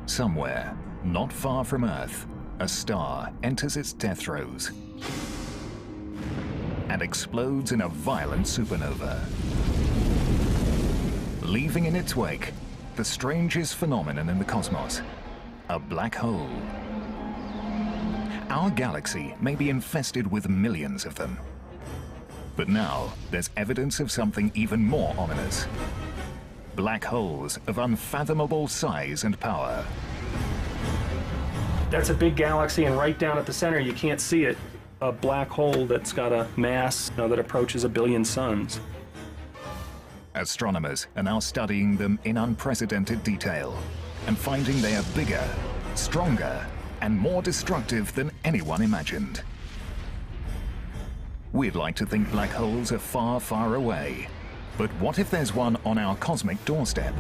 Somewhere, not far from Earth, a star enters its death throes and explodes in a violent supernova, leaving in its wake the strangest phenomenon in the cosmos, a black hole. Our galaxy may be infested with millions of them. But now, there's evidence of something even more ominous. Black holes of unfathomable size and power. That's a big galaxy, and right down at the center, you can't see it, a black hole that's got a mass that approaches 1 billion suns. Astronomers are now studying them in unprecedented detail and finding they are bigger, stronger, and more destructive than anyone imagined. We'd like to think black holes are far, far away. But what if there's one on our cosmic doorstep?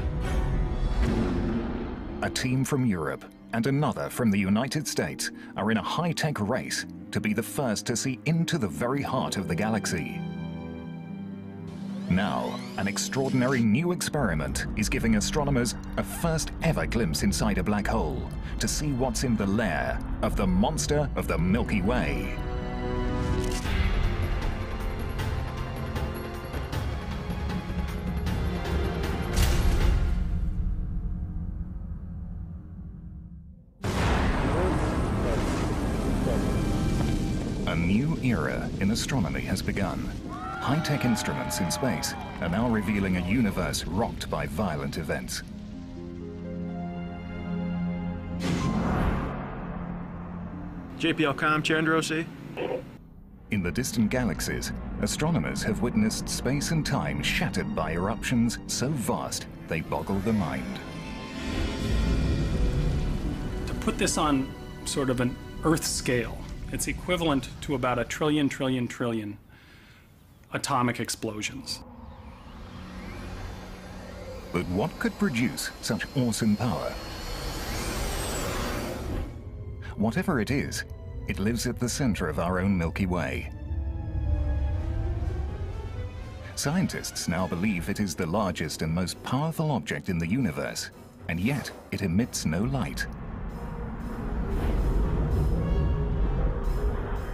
A team from Europe and another from the United States are in a high-tech race to be the first to see into the very heart of the galaxy. Now, an extraordinary new experiment is giving astronomers a first-ever glimpse inside a black hole to see what's in the lair of the monster of the Milky Way. A new era in astronomy has begun. High-tech instruments in space are now revealing a universe rocked by violent events. JPL Com, Chandrosi. In the distant galaxies, astronomers have witnessed space and time shattered by eruptions so vast they boggle the mind. To put this on sort of an Earth scale, it's equivalent to about 1 trillion atomic explosions. But what could produce such awesome power? Whatever it is, it lives at the center of our own Milky Way. Scientists now believe it is the largest and most powerful object in the universe, and yet it emits no light.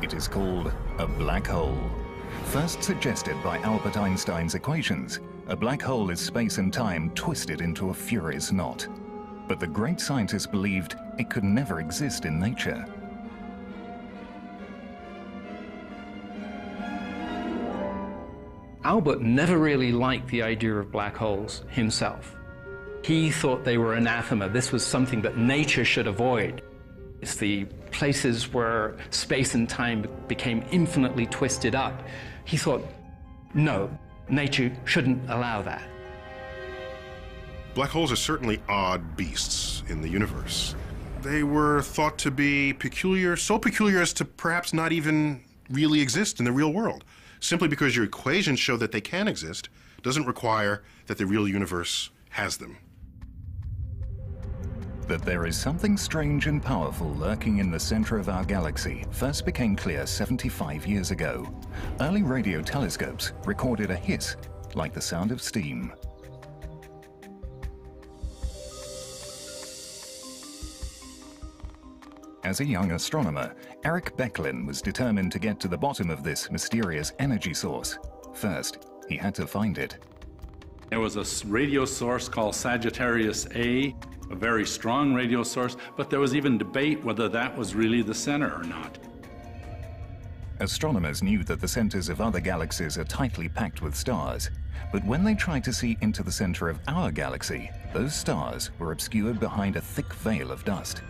It is called a black hole. First suggested by Albert Einstein's equations, a black hole is space and time twisted into a furious knot. But the great scientist believed it could never exist in nature. Albert never really liked the idea of black holes himself. He thought they were anathema. This was something that nature should avoid. It's the places where space and time became infinitely twisted up. He thought, no, nature shouldn't allow that. Black holes are certainly odd beasts in the universe. They were thought to be peculiar, so peculiar as to perhaps not even really exist in the real world. Simply because your equations show that they can exist doesn't require that the real universe has them. That there is something strange and powerful lurking in the center of our galaxy first became clear 75 years ago. Early radio telescopes recorded a hiss like the sound of steam. As a young astronomer, Eric Becklin was determined to get to the bottom of this mysterious energy source. First, he had to find it. There was a radio source called Sagittarius A, a very strong radio source, but there was even debate whether that was really the center or not. Astronomers knew that the centers of other galaxies are tightly packed with stars, but when they tried to see into the center of our galaxy, those stars were obscured behind a thick veil of dust.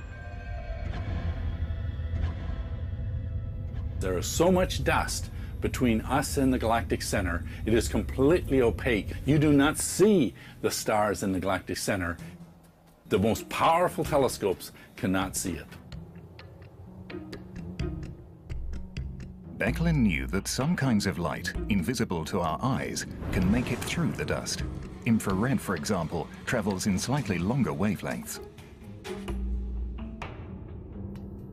There is so much dust between us and the galactic center, it is completely opaque. You do not see the stars in the galactic center. The most powerful telescopes cannot see it. Becklin knew that some kinds of light, invisible to our eyes, can make it through the dust. Infrared, for example, travels in slightly longer wavelengths.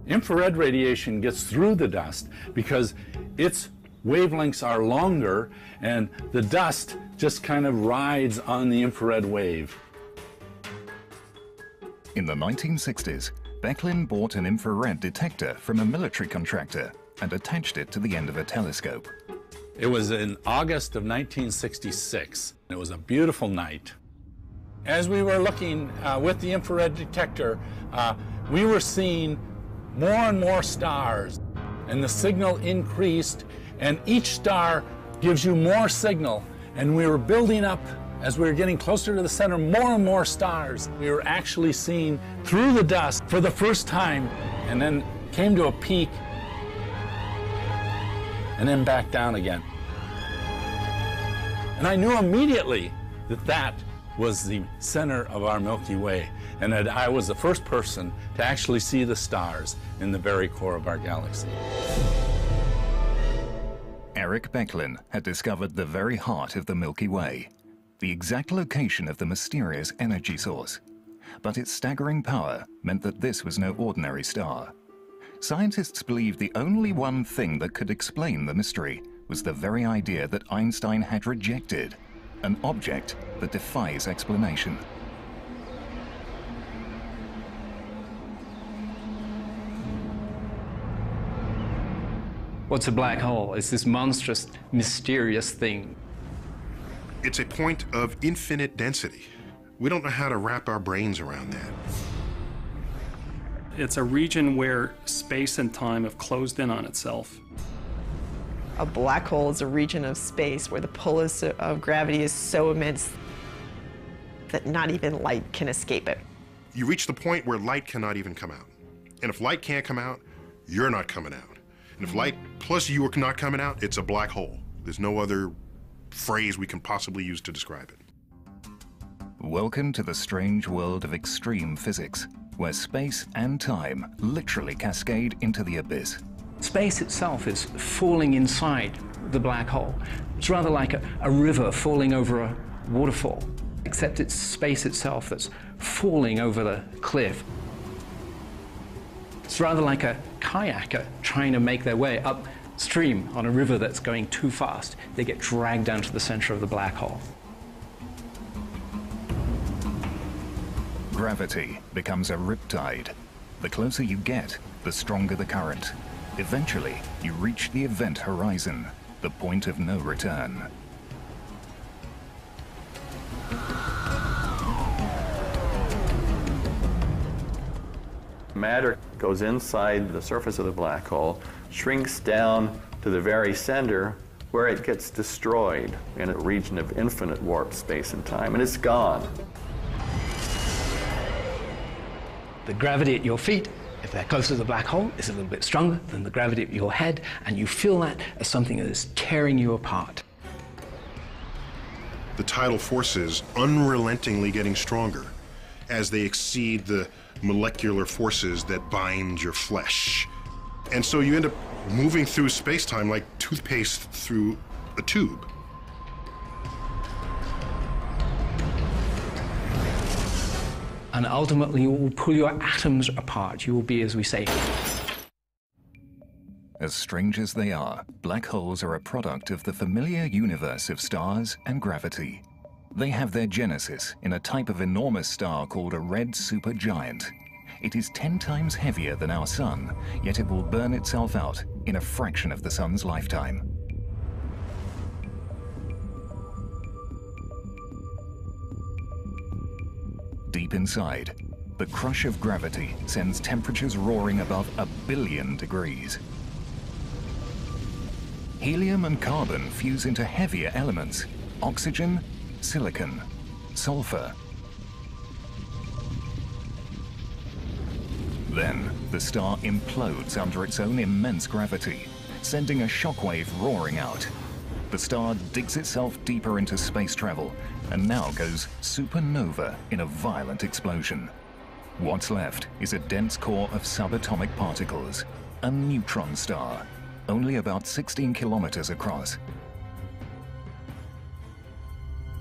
Infrared radiation gets through the dust because its wavelengths are longer and the dust just kind of rides on the infrared wave. In the 1960s, Becklin bought an infrared detector from a military contractor and attached it to the end of a telescope. It was in August of 1966. It was a beautiful night. As we were looking with the infrared detector, we were seeing more and more stars, and the signal increased, and each star gives you more signal, and we were building up. As we were getting closer to the center, more and more stars. We were actually seeing through the dust for the first time, and then came to a peak, and then back down again. And I knew immediately that that was the center of our Milky Way, and that I was the first person to actually see the stars in the very core of our galaxy. Eric Becklin had discovered the very heart of the Milky Way, the exact location of the mysterious energy source. But its staggering power meant that this was no ordinary star. Scientists believed the only one thing that could explain the mystery was the very idea that Einstein had rejected, an object that defies explanation. What's a black hole? It's this monstrous, mysterious thing. It's a point of infinite density. We don't know how to wrap our brains around that. It's a region where space and time have closed in on itself. A black hole is a region of space where the pull of gravity is so immense that not even light can escape it. You reach the point where light cannot even come out. And if light can't come out, you're not coming out. And if light plus you are not coming out, it's a black hole. There's no other phrase we can possibly use to describe it. Welcome to the strange world of extreme physics, where space and time literally cascade into the abyss. Space itself is falling inside the black hole. It's rather like a river falling over a waterfall, except it's space itself that's falling over the cliff. It's rather like a kayaker trying to make their way upstream on a river that's going too fast. They get dragged down to the center of the black hole. Gravity becomes a riptide. The closer you get, the stronger the current. Eventually, you reach the event horizon, the point of no return. Matter goes inside the surface of the black hole, shrinks down to the very center, where it gets destroyed in a region of infinite warp space and time, and it's gone. The gravity at your feet, if they're close to the black hole, is a little bit stronger than the gravity at your head, and you feel that as something that is tearing you apart. The tidal forces unrelentingly getting stronger as they exceed the molecular forces that bind your flesh. And so you end up moving through space-time like toothpaste through a tube. And ultimately, you will pull your atoms apart. You will be, as we say. As strange as they are, black holes are a product of the familiar universe of stars and gravity. They have their genesis in a type of enormous star called a red supergiant. It is 10 times heavier than our sun, yet it will burn itself out in a fraction of the sun's lifetime. Deep inside, the crush of gravity sends temperatures roaring above 1 billion degrees. Helium and carbon fuse into heavier elements: oxygen, silicon, sulfur. Then, the star implodes under its own immense gravity, sending a shockwave roaring out. The star digs itself deeper into space travel and now goes supernova in a violent explosion. What's left is a dense core of subatomic particles, a neutron star, only about 16 kilometers across.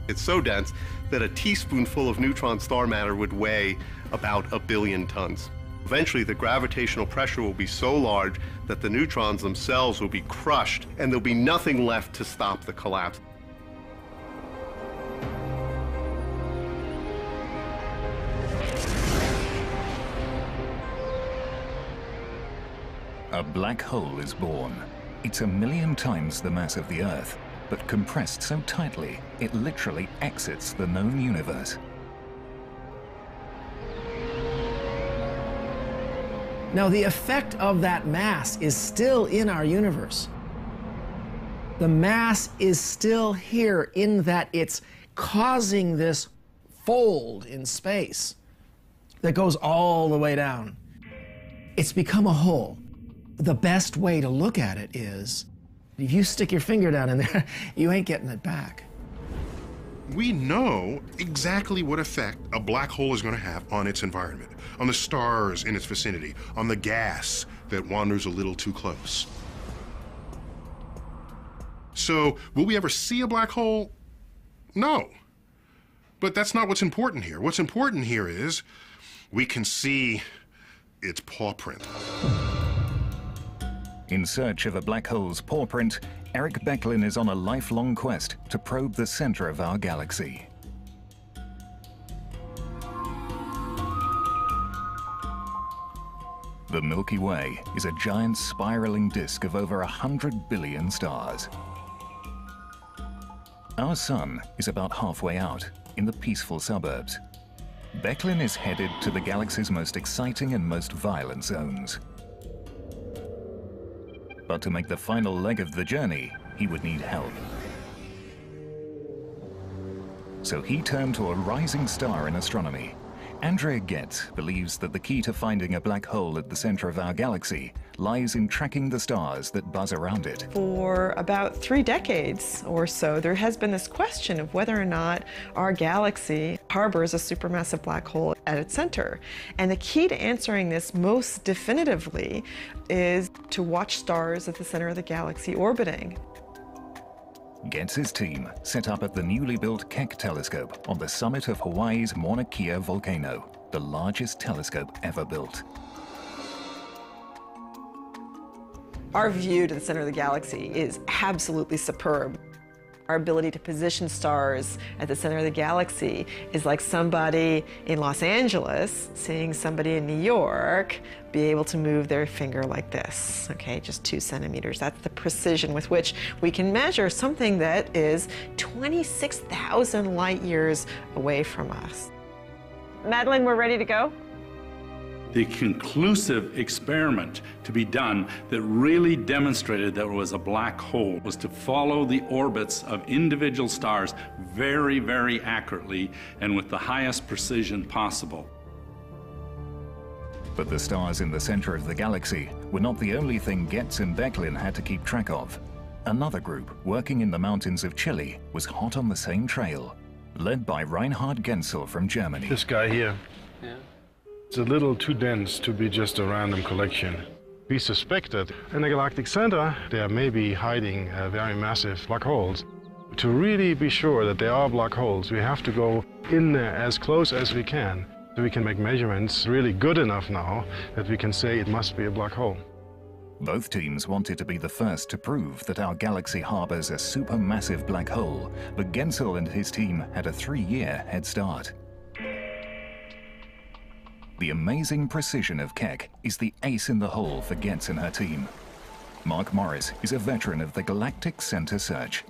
It's so dense that a teaspoonful of neutron star matter would weigh about 1 billion tons. Eventually, the gravitational pressure will be so large that the neutrons themselves will be crushed, and there'll be nothing left to stop the collapse. A black hole is born. It's 1 million times the mass of the Earth, but compressed so tightly, it literally exits the known universe. Now, the effect of that mass is still in our universe. The mass is still here in that it's causing this fold in space that goes all the way down. It's become a hole. The best way to look at it is, if you stick your finger down in there, you ain't getting it back. We know exactly what effect a black hole is going to have on its environment, on the stars in its vicinity, on the gas that wanders a little too close. So, will we ever see a black hole? No. But that's not what's important here. What's important here is we can see its paw print. In search of a black hole's paw print, Eric Becklin is on a lifelong quest to probe the center of our galaxy. The Milky Way is a giant spiraling disk of over 100 billion stars. Our sun is about halfway out, in the peaceful suburbs. Becklin is headed to the galaxy's most exciting and most violent zones. But to make the final leg of the journey, he would need help. So he turned to a rising star in astronomy. Andrea Getz believes that the key to finding a black hole at the center of our galaxy lies in tracking the stars that buzz around it. For about 3 decades or so, there has been this question of whether or not our galaxy harbors a supermassive black hole at its center. And the key to answering this most definitively is to watch stars at the center of the galaxy orbiting. Getz's team set up at the newly built Keck telescope on the summit of Hawaii's Mauna Kea volcano, the largest telescope ever built. Our view to the center of the galaxy is absolutely superb. Our ability to position stars at the center of the galaxy is like somebody in Los Angeles seeing somebody in New York be able to move their finger like this, okay, just 2 centimeters. That's the precision with which we can measure something that is 26,000 light years away from us. Madeline, we're ready to go? The conclusive experiment to be done that really demonstrated that it was a black hole was to follow the orbits of individual stars very, very accurately and with the highest precision possible. But the stars in the center of the galaxy were not the only thing Getz and Becklin had to keep track of. Another group, working in the mountains of Chile, was hot on the same trail, led by Reinhard Genzel from Germany. This guy here. Yeah. It's a little too dense to be just a random collection. We suspect that in the galactic center there may be hiding very massive black holes. To really be sure that they are black holes, we have to go in there as close as we can, so we can make measurements really good enough now that we can say it must be a black hole. Both teams wanted to be the first to prove that our galaxy harbors a supermassive black hole, but Genzel and his team had a 3-year head start. The amazing precision of Keck is the ace in the hole for Getz and her team. Mark Morris is a veteran of the Galactic Center search.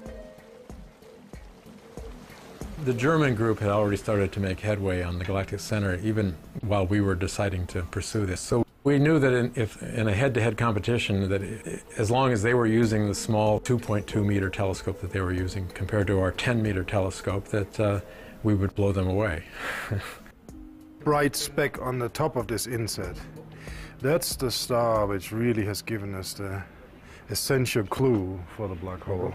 The German group had already started to make headway on the Galactic Center even while we were deciding to pursue this. So we knew that in a head-to-head competition that as long as they were using the small 2.2 meter telescope that they were using compared to our 10 meter telescope, that we would blow them away. Bright speck on the top of this inset. That's the star which really has given us the essential clue for the black hole.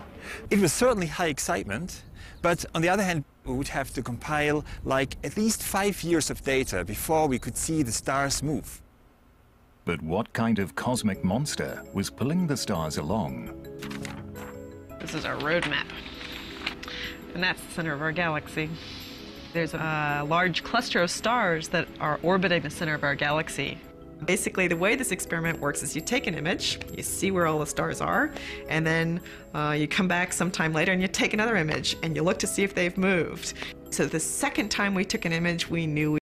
It was certainly high excitement, but on the other hand, we would have to compile like at least 5 years of data before we could see the stars move. But what kind of cosmic monster was pulling the stars along? This is our roadmap, and that's the center of our galaxy. There's a large cluster of stars that are orbiting the center of our galaxy. Basically, the way this experiment works is you take an image, you see where all the stars are, and then you come back sometime later and you take another image and you look to see if they've moved. So the second time we took an image, we knew